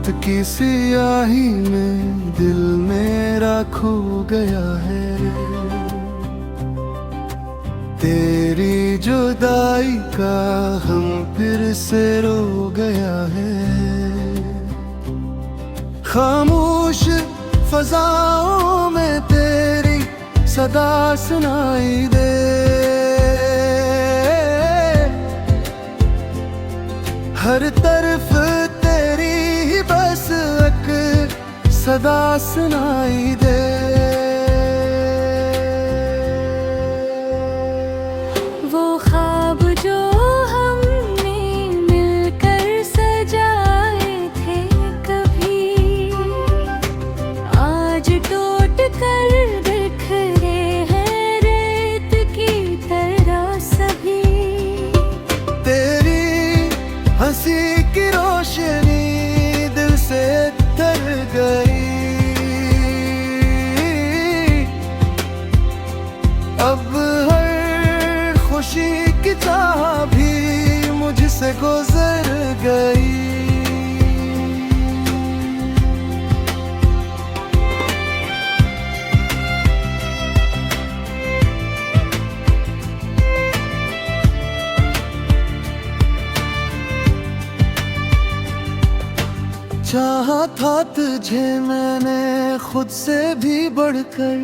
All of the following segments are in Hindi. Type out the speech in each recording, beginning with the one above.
रात की सियाही में दिल मेरा खो गया है। तेरी जुदाई का हम फिर से रो गया है। खामोश फजाओं में तेरी सदा सुनाई दे। हर तरफ तेरी ही बस एक सदा सुनाई दे। वो ख्वाब जो हमने मिलकर सजाए थे कभी, आज टूट कर बिखरे हैं रेत की तरह सभी। तेरी हंसी की रोशनी दिल से तर गई। अब हर खुशी की चाह भी मुझसे गुजर गई। चाहा था तुझे मैंने खुद से भी बढ़कर,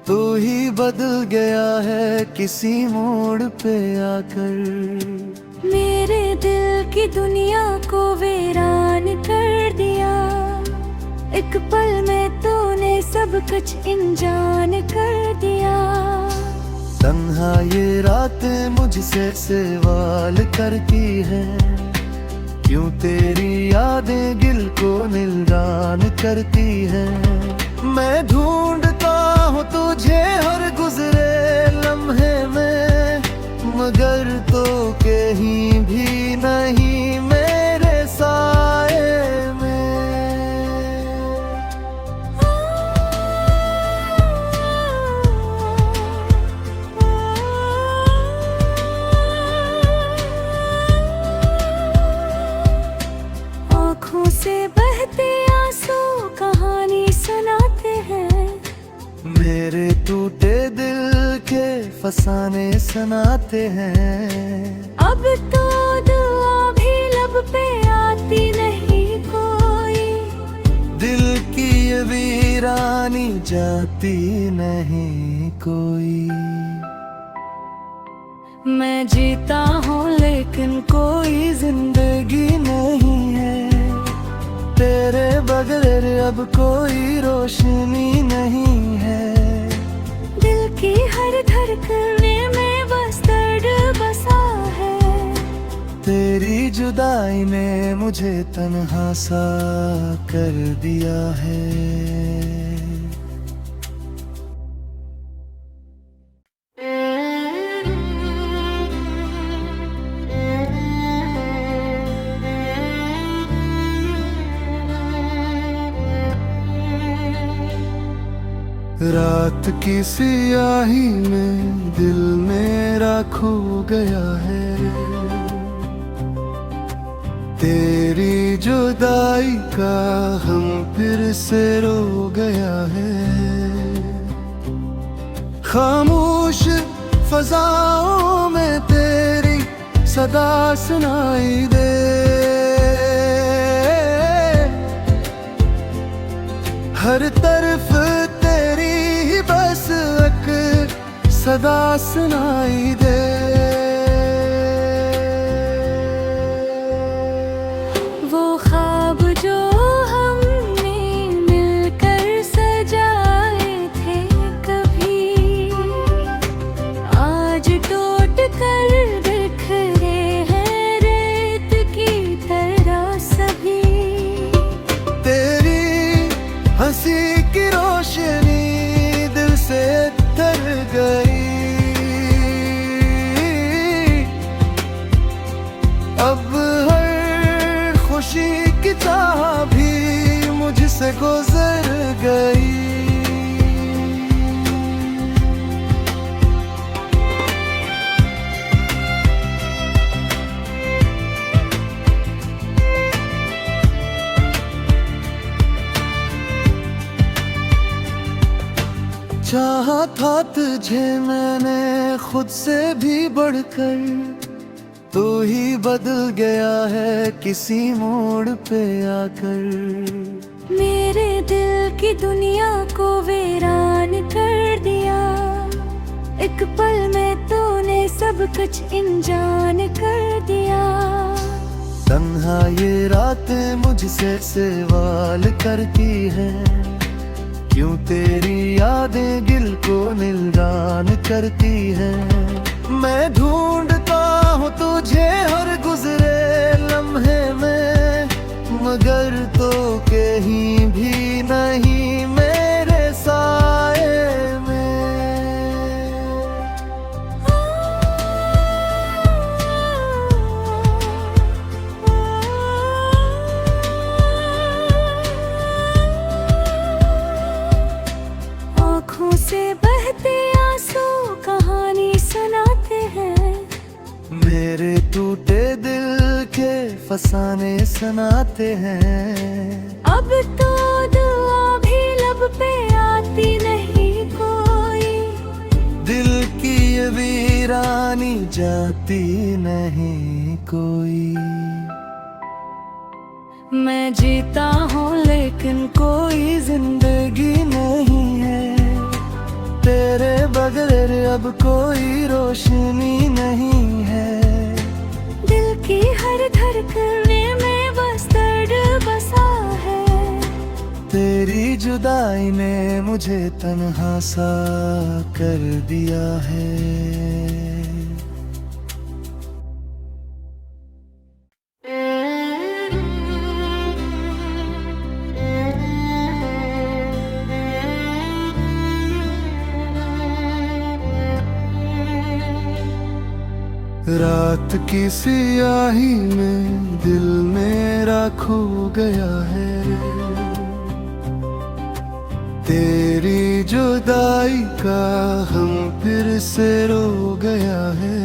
तू ही बदल गया है किसी मोड़ पे आकर। मेरे दिल की दुनिया को वीरान कर दिया। एक पल में तूने सब कुछ अनजान कर दिया। तन्हा ये रातें मुझसे सवाल करती है, क्यों तेरी यादें दिल को नीलान करती है। मैं ढूंढता हूँ तुझे हर गुजरे लम्हे में, मगर तो कहीं भी नहीं मेरे साए में। आँखों से बहते आंसू कहानी सुनाते हैं। मेरे टूटे दिल के फसाने सुनाते हैं। अब तो दुआ भी लब पे आती नहीं कोई। दिल की ये वीरानी जाती नहीं कोई। मैं जीता हूँ लेकिन कोई जिंदगी नहीं है। तेरे बगैर अब कोई रोशनी नहीं है। दिल की हर धड़कने में बस दर्द बसा है। तेरी जुदाई ने मुझे तन्हा सा कर दिया है। रात की सियाही में दिल मेरा खो गया है। तेरी जुदाई का हम फिर से रो गया है। खामोश फजाओं में तेरी सदा सुनाई दे। हर तरफ तेरी ही बस एक सदा सुनाई दे। वो ख्वाब जो हमने मिलकर सजाए थे कभी, आज टूट कर बिखरे हैं रेत की तरह सभी। तेरी हंसी की रोशनी दिल से तर गई। अब हर खुशी की चाह भी मुझसे गुजर गई। चाहा था तुझे मैंने खुद से भी बढ़कर, तू ही बदल गया है किसी मोड़ पे आकर। मेरे दिल की दुनिया को वीरान कर दिया, एक पल में तूने सब कुछ अनजान कर दिया। तन्हा ये रातें मुझसे सवाल करती है, क्यों तेरी यादें दिल को नीलान करती है। मैं ढूंढता हूँ तुझे हर गुजरे लम्हे में, मगर तो कहीं भी नहीं मेरे साए में। आँखों से बहते आंसू कहानी सुनाते हैं, मेरे टूटे दिल के फसाने सुनाते हैं। अब तो दुआ भी लब पे आती नहीं कोई, दिल की ये वीरानी जाती नहीं कोई। मैं जीता हूँ लेकिन कोई जिंदगी नहीं है, तेरे बगैर अब कोई रोशनी नहीं है। दिल की हर धड़कने में बस दर्द बसा है, तेरी जुदाई ने मुझे तन्हा सा कर दिया है। रात की सियाही में दिल मेरा खो गया है, तेरी जुदाई का हम फिर से रो गया है।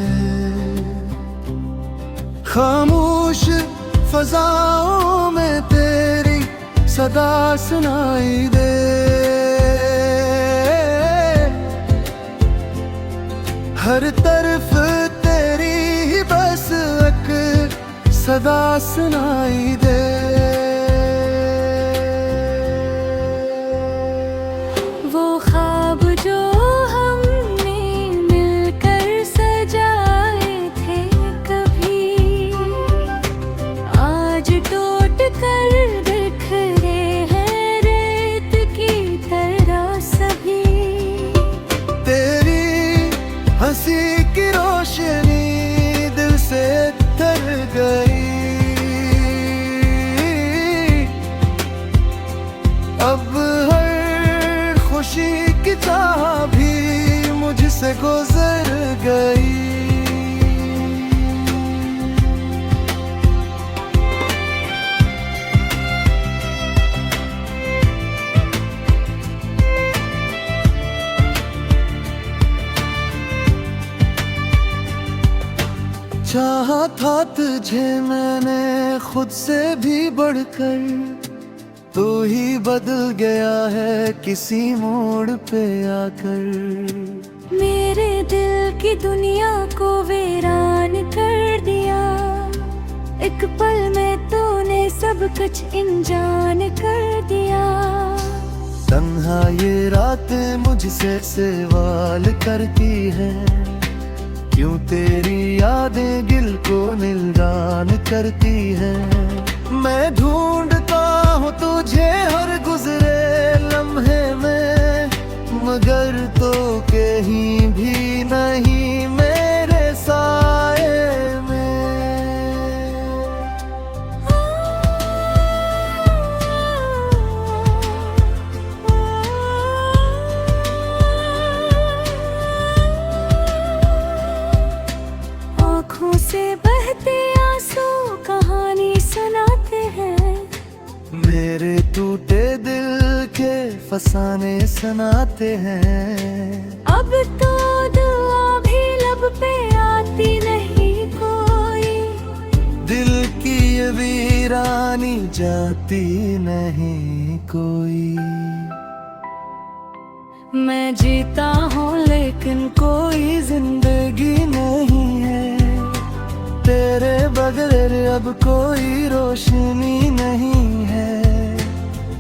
खामोश फजाओं में तेरी सदा सुनाई दे, हर तरफ तेरी ही बस एक सदा सुनाई दे। वो ख्वाब जो हमने मिलकर सजाए थे कभी, आज टूट कर बिखरे हैं रेत की तरह सभी। तेरी हंसी की रोशनी दिल से तर गई, अब हर खुशी की चाह भी मुझसे गुजर गई। चाहा था तुझे मैंने खुद से भी बढ़कर, तू ही बदल गया है किसी मोड़ पे आकर। मेरे दिल की दुनिया को वीरान कर दिया, एक पल में तूने सब कुछ अनजान कर दिया। तन्हा ये रातें मुझसे सवाल करती है, क्यों तेरी यादें दिल को नीलान करती है। मैं ढूंढता हूँ तुझे हर गुजरे लम्हे में, मगर तो कहीं भी नहीं मेरे साए में। आँखों से बहते आंसू कहानी सुनाते हैं, मेरे टूटे दिल के फसाने सुनाते हैं। अब तो दुआ भी लब पे आती नहीं कोई, दिल की ये वीरानी जाती नहीं कोई। मैं जीता हूँ लेकिन कोई जिंदगी नहीं है, तेरे बगैर अब कोई रोशनी नहीं है।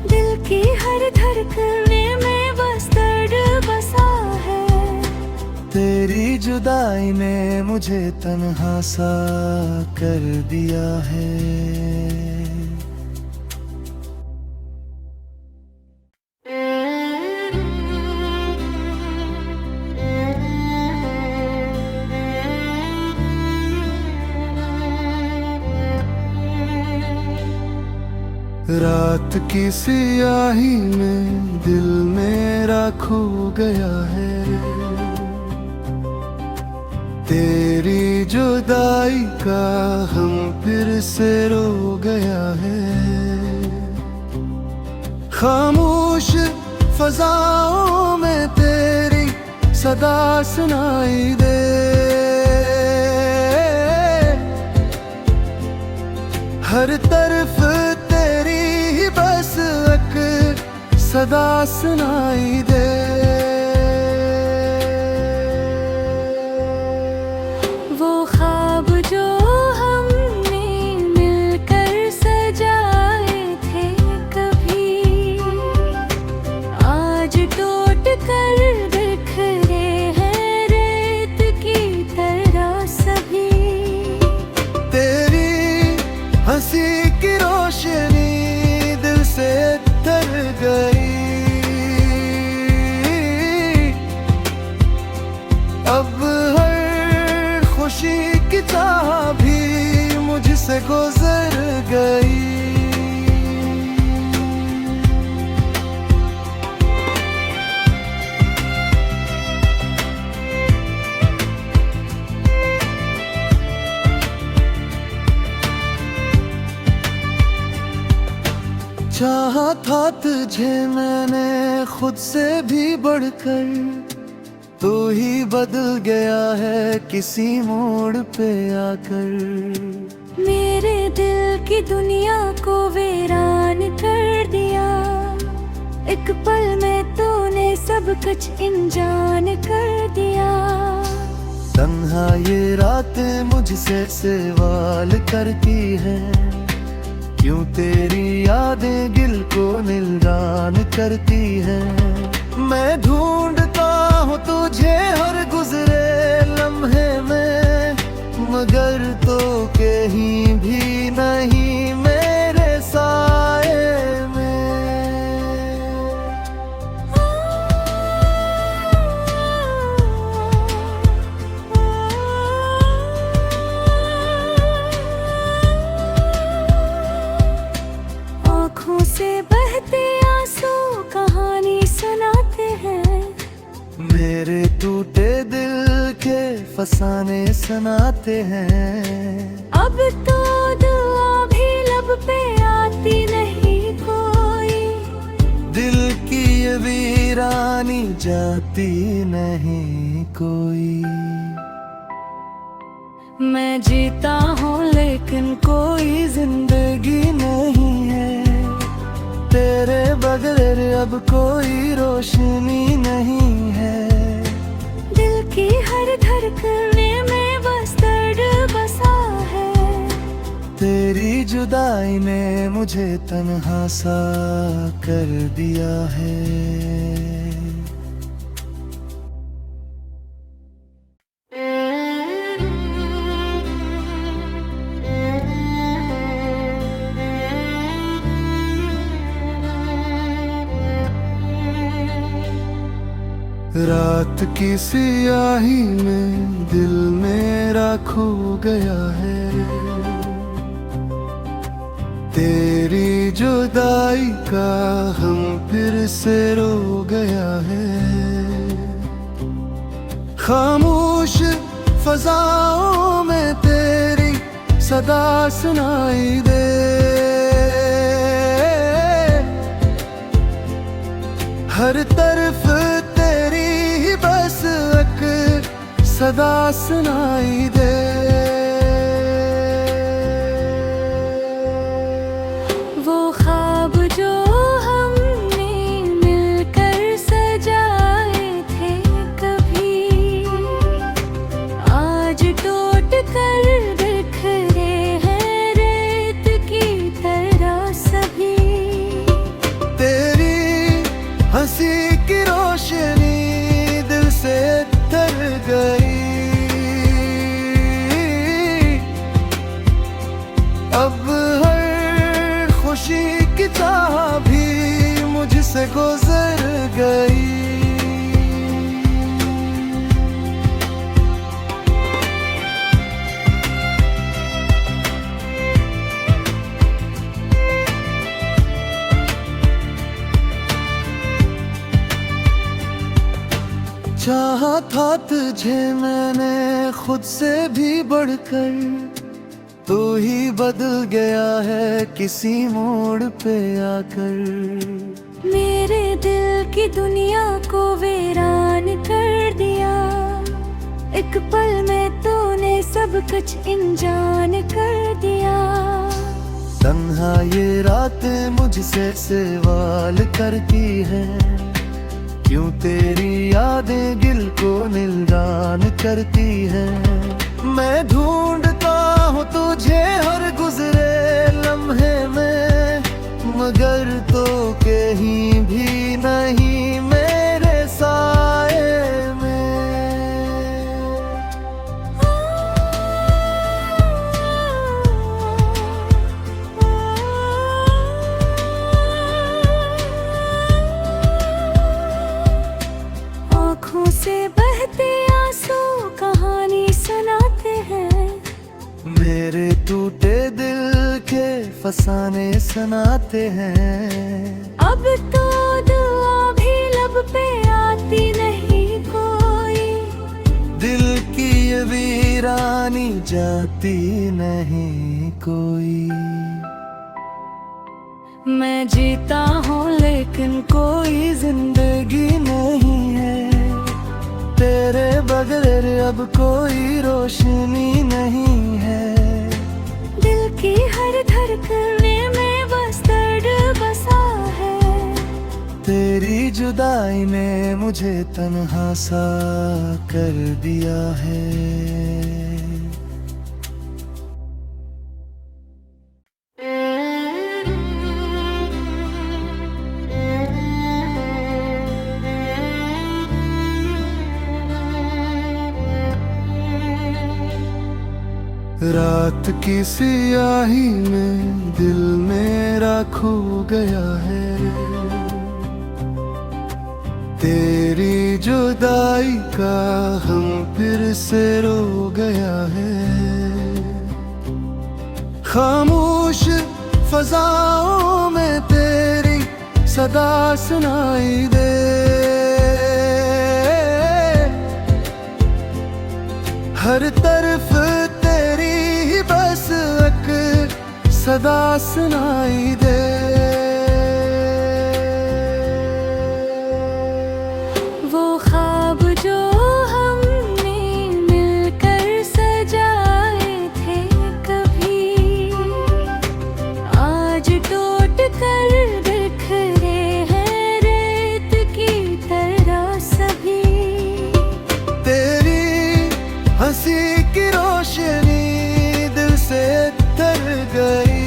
दिल की हर धड़कने में बस दर्द बसा है, तेरी जुदाई ने मुझे तन्हा सा कर दिया है। रात की सियाही में दिल मेरा खो गया है, तेरी जुदाई का हम फिर से रो गया है। खामोश फजाओं में तेरी सदा सुनाई दे, हर तरफ तेरी बस एक सदा सुनाई दे। वो ख्वाब जो हमने मिलकर सजाए थे कभी, आज टूट कर बिखरे हैं रेत की तरह सभी। तेरी हंसी की रोशनी दिल से तर गई, अब हर खुशी की चाह भी मुझसे गुजर गई। चाहा था तुझे मैंने खुद से भी बढ़कर, तू ही बदल गया है किसी मोड़ पे आकर। मेरे दिल की दुनिया को वीरान कर दिया, एक पल में तूने सब कुछ अनजान कर दिया। तन्हा ये रातें मुझसे सवाल करती हैं, क्यों तेरी यादें दिल को नीलान करती हैं। मैं ढूंढता हूँ तुझे हर गुजरे लम्हे में, मगर तो कहीं भी नहीं मेरे साए में। आँखों से बहते आंसू कहानी सुनाते हैं, मेरे टूटे दिल के फसाने सुनाते हैं। अब तो दुआ भी लब पे आती नहीं कोई, दिल की ये वीरानी जाती नहीं कोई। मैं जीता हूँ लेकिन कोई जिंदगी नहीं है, तेरे बगैर अब कोई रोशनी नहीं है। दिल की हर धड़कने में बस दर्द बसा है, तेरी जुदाई ने मुझे तन्हा सा कर दिया है। रात की सियाही में दिल मेरा खो गया है, तेरी जुदाई का हम फिर से रो गया है। खामोश फजाओं में तेरी सदा सुनाई दे, हर तरफ तेरी बस एक सदा सुनाई दे। वो ख्वाब जो हमने मिलकर सजाए हंसी की रोशनी दिल से तर गई। अब हर खुशी की चाह भी मुझसे गुजर गई। चाहा था तुझे मैंने खुद से भी बढ़कर, तू ही बदल गया है किसी मोड़ पे आकर। मेरे दिल की दुनिया को वीरान कर दिया, एक पल में तूने सब कुछ अनजान कर दिया। तन्हा ये रातें मुझसे सवाल करती है, क्यों तेरी यादें दिल को नीलान करती है। मैं ढूंढता हूँ तुझे हर गुजरे लम्हे में, मगर तो कहीं भी नहीं मेरे साए में। आँखों से बहते आंसू कहानी सुनाते हैं, मेरे टूटे दिल के फसाने सुनाते हैं। अब तो दुआ भी लब पे आती नहीं कोई, दिल की ये वीरानी जाती नहीं कोई। मैं जीता हूँ लेकिन कोई जिंदगी नहीं है, तेरे बगैर अब कोई रोशनी नहीं है। दिल की हर धड़कने में बस दर्द बसा है, तेरी जुदाई ने मुझे तन्हा सा कर दिया है। रात की सियाही में दिल मेरा खो गया है, तेरी जुदाई का हम फिर से रो गया है। खामोश फजाओं में तेरी सदा सुनाई दे, हर तरफ बस एक सदा सुनाई दे। वो ख्वाब जो हमने मिलकर सजाए थे कभी, आज टूट कर बिखरे हैं रेत की तरह सभी। तेरी हंसी की रोशनी से तर गई।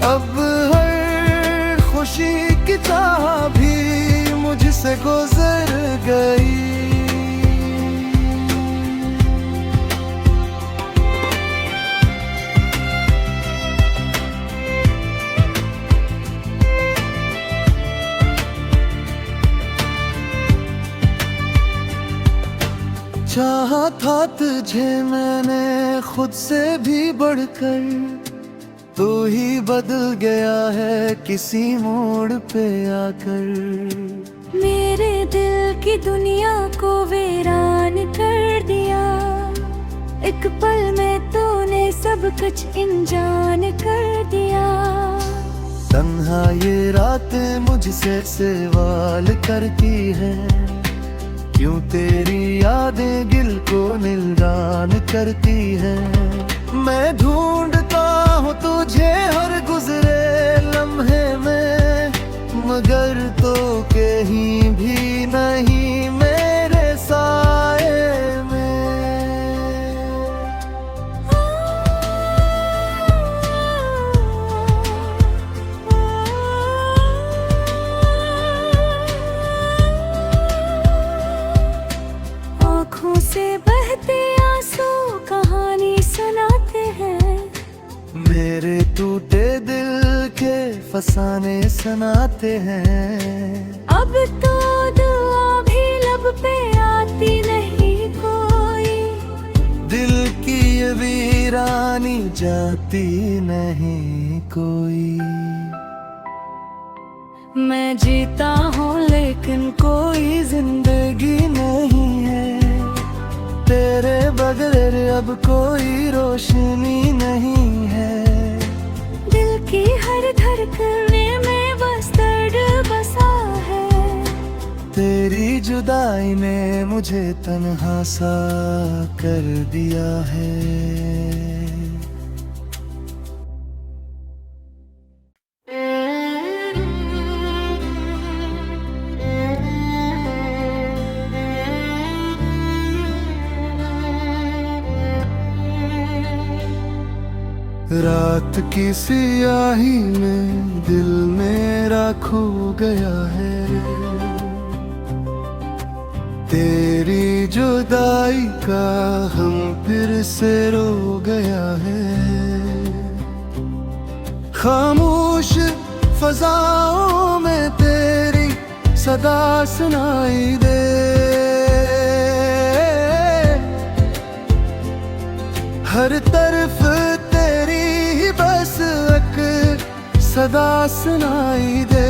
अब हर खुशी की चाह भी मुझसे गुजर गई। चाहा था तुझे मैंने खुद से भी बढ़कर, तू ही बदल गया है किसी मोड़ पे आकर। मेरे दिल की दुनिया को वीरान कर दिया, एक पल में तूने सब कुछ अनजान कर दिया। तन्हा ये रातें मुझसे सवाल करती है, क्यों तेरी यादें दिल को नीलान करती है। मैं ढूंढता हूँ तुझे हर गुजरे लम्हे में, मगर तो कहीं भी नहीं मेरे साए में। के फसाने सुनाते हैं। अब तो दुआ भी लब पे आती नहीं कोई, दिल की ये वीरानी जाती नहीं कोई। मैं जीता हूँ लेकिन कोई जिंदगी नहीं है, तेरे बगैर अब कोई रोशनी नहीं है। दिल की हर धड़कने में बस दर्द बसा है, तेरी जुदाई ने मुझे तन्हा सा कर दिया है। रात की सियाही में दिल मेरा खो गया है, तेरी जुदाई का हम फिर से रो गया है। खामोश फजाओं में तेरी सदा सुनाई दे, हर तरफ बस एक सदा सुनाई दे।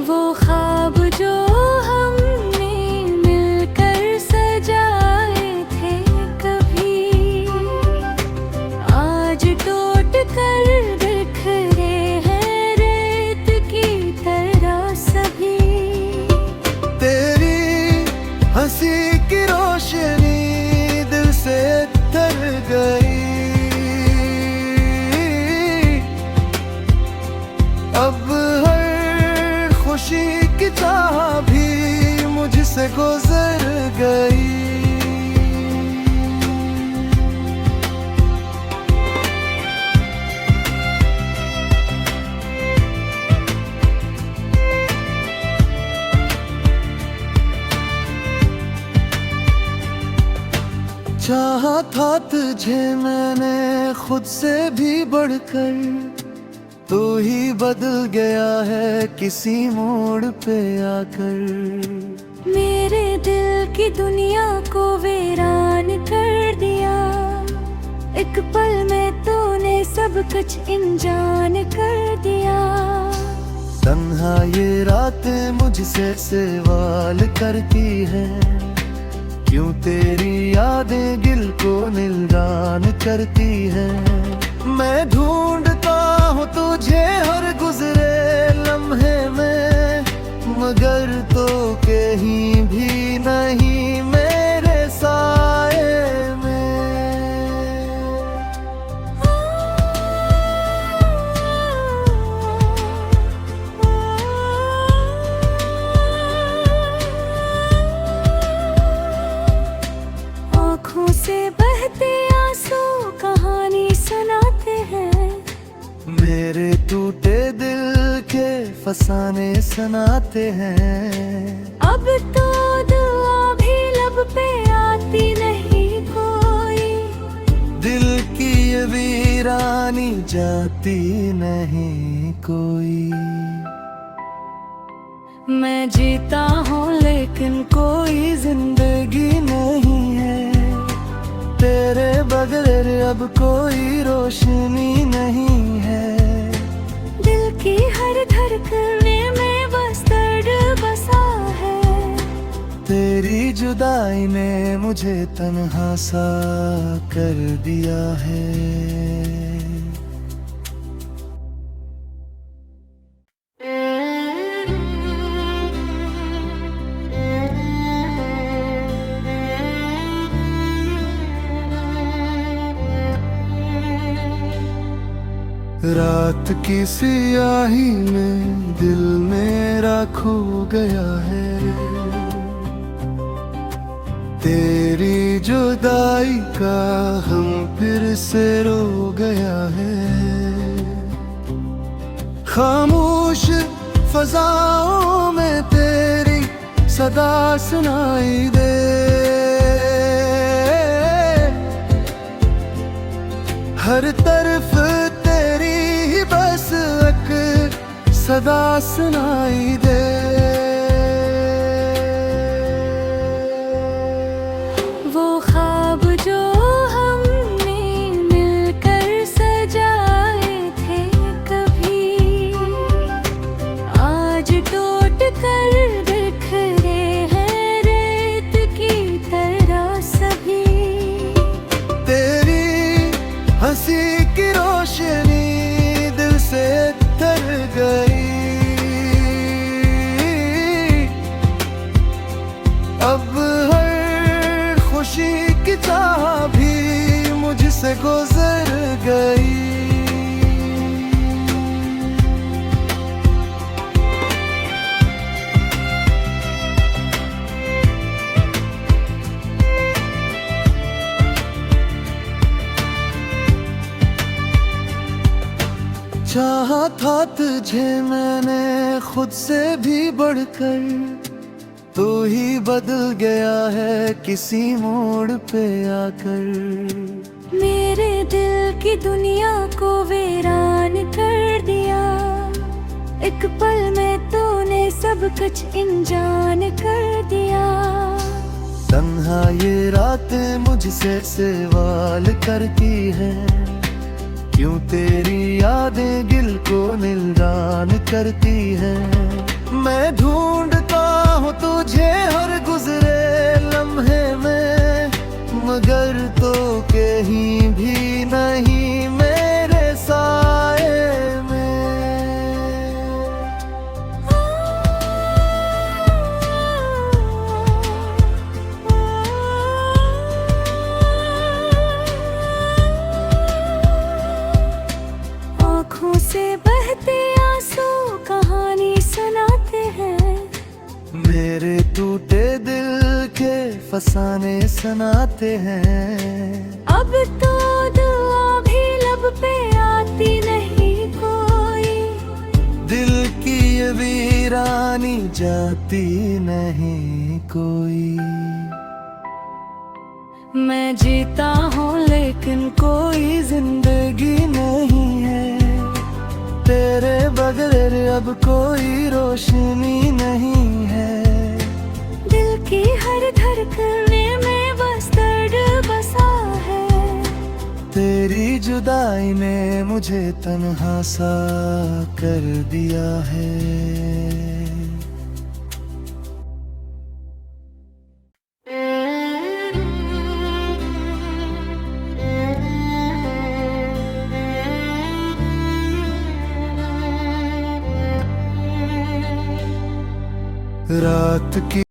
वो ख्वाब जो हमने मिलकर सजाए थे कभी, आज टूट कर बिखरे हैं रेत की तरह सभी। तेरी हंसी की रोशनी से तर गई, अब हर खुशी की चाह भी मुझसे गुजर गई। चाहा था तुझे मैंने खुद से भी बढ़कर, तू ही बदल गया है किसी मोड़ पे आकर। मेरे दिल की दुनिया को वीरान कर दिया, एक पल में तूने सब कुछ अनजान कर दिया। तन्हा ये रातें मुझसे सवाल करती है, क्यों तेरी यादें दिल को नीलान करती है। मैं ढूंढता हूँ तुझे हर गुजरे लम्हे में, मगर तो कहीं भी नहीं मेरे साए में। आँखों से बहते आंसू कहानी सुनाते हैं, मेरे टूटे दिल के फसाने सुनाते हैं। अब तो दुआ भी लब पे आती नहीं कोई, दिल की ये वीरानी जाती नहीं कोई। मैं जीता हूँ लेकिन कोई जिंदगी नहीं है, तेरे बगैर अब कोई रोशनी नहीं है। दिल की हर धड़कने में बस दर्द बसा है, तेरी जुदाई ने मुझे तन्हा सा कर दिया है। रात की सियाही में दिल मेरा खो गया है, तेरी जुदाई का हम फिर से रो गया है। खामोश फजाओं में तेरी सदा सुनाई दे, हर तरफ तेरी ही बस सदा सुनाई दे। वो ख्वाब जो हमने मिलकर सजाए थे कभी, आज टूट कर बिखरे हैं रेत की तरह सभी। तेरी हंसी की रोशनी दिल से तर गई, अब हर खुशी की चाह भी मुझसे गुजर गई। चाहा था तुझे मैंने खुद से भी बढ़कर, तू ही बदल गया है किसी मोड़ पे आकर। मेरे दिल की दुनिया को वीरान कर दिया, एक पल में तूने सब कुछ अनजान कर दिया। तन्हा ये रातें मुझसे सवाल करती है, क्यों तेरी यादें दिल को नीलान करती है। मैं ढूंढता हूँ तुझे हर गुजरे लम्हे में, मगर तो कहीं भी नहीं मेरे साए में। आँखों से बहते आंसू कहानी सुनाते हैं, मेरे टूटे दिल के फसाने सुनाते हैं। अब तो दुआ भी लब पे आती नहीं कोई, दिल की ये वीरानी जाती नहीं कोई। मैं जीता हूँ लेकिन कोई जिंदगी नहीं है, तेरे बगैर अब कोई रोशनी नहीं है। दिल की हर धड़कन में बस दर्द बसा है, तेरी जुदाई ने मुझे तन्हा सा कर दिया है। रात की